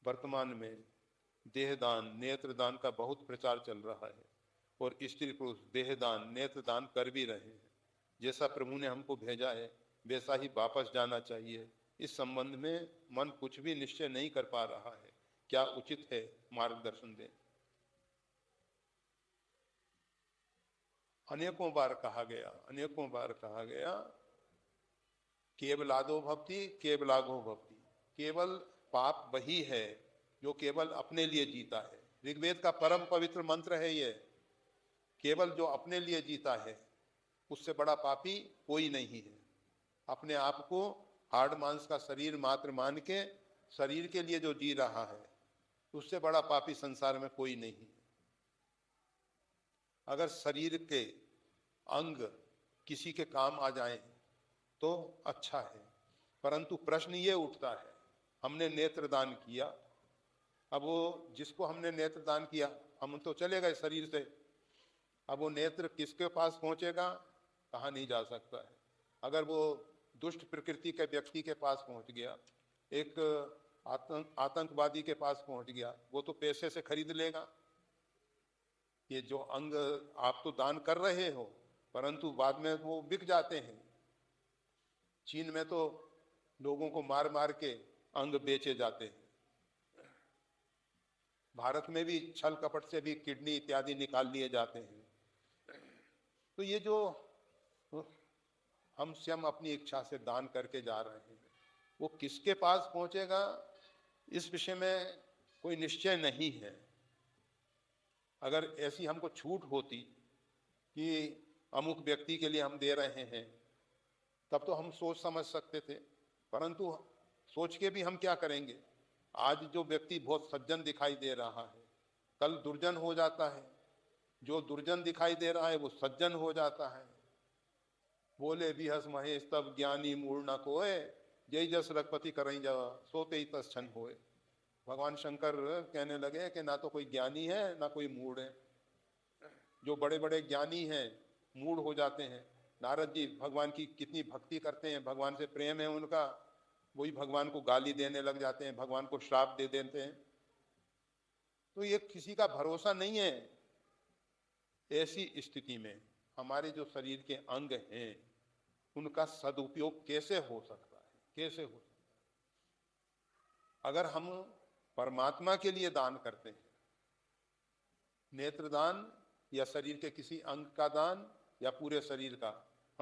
वर्तमान में देहदान, नेत्रदान का बहुत प्रचार चल रहा है और स्त्री पुरुष देहदान, नेत्रदान कर भी रहे हैं। जैसा प्रभु ने हमको भेजा है वैसा ही वापस जाना चाहिए। इस संबंध में मन कुछ भी निश्चय नहीं कर पा रहा है, क्या उचित है, मार्गदर्शन दें। अनेकों बार कहा गया केवलादो भवति केवलाघो भवति। केवल पाप वही है जो केवल अपने लिए जीता है। ऋग्वेद का परम पवित्र मंत्र है ये। केवल जो अपने लिए जीता है उससे बड़ा पापी कोई नहीं है। अपने आप को हाड़ मांस का शरीर मात्र मान के शरीर के लिए जो जी रहा है उससे बड़ा पापी संसार में कोई नहीं है। अगर शरीर के अंग किसी के काम आ जाएं तो अच्छा है, परंतु प्रश्न ये उठता है, हमने नेत्रदान किया, अब वो जिसको हमने नेत्रदान किया हम तो चले गए शरीर से, अब वो नेत्र किसके पास पहुंचेगा, कहा नहीं जा सकता है। अगर वो दुष्ट प्रकृति के व्यक्ति के पास पहुंच गया, एक आतंकवादी के पास पहुंच गया, वो तो पैसे से खरीद लेगा। ये जो अंग आप तो दान कर रहे हो परंतु बाद में वो बिक जाते हैं। चीन में तो लोगों को मार मार के अंग बेचे जाते हैं। भारत में भी छल कपट से भी किडनी इत्यादि निकाल लिए जाते हैं। तो ये जो हम स्वयं अपनी इच्छा से दान करके जा रहे हैं वो किसके पास पहुंचेगा इस विषय में कोई निश्चय नहीं है। अगर ऐसी हमको छूट होती कि अमुक व्यक्ति के लिए हम दे रहे हैं तब तो हम सोच समझ सकते थे, परंतु सोच के भी हम क्या करेंगे। आज जो व्यक्ति बहुत सज्जन दिखाई दे रहा है कल दुर्जन हो जाता है, जो दुर्जन दिखाई दे रहा है वो सज्जन हो जाता है। बोले बिहस महेश तब ज्ञानी मूढ़ न कोय, जय जस रघुपति करई जवा सोते ही तत्क्षण होए। भगवान शंकर कहने लगे कि ना तो कोई ज्ञानी है ना कोई मूढ़ है। जो बड़े बड़े ज्ञानी हैं मूढ़ हो जाते हैं। नारद जी भगवान की कितनी भक्ति करते हैं, भगवान से प्रेम है उनका, वही भगवान को गाली देने लग जाते हैं, भगवान को श्राप दे देते हैं। तो ये किसी का भरोसा नहीं है। ऐसी स्थिति में हमारे जो शरीर के अंग हैं उनका सदुपयोग कैसे हो सकता है, कैसे हो सकता है। अगर हम परमात्मा के लिए दान करते हैं, नेत्रदान या शरीर के किसी अंग का दान या पूरे शरीर का,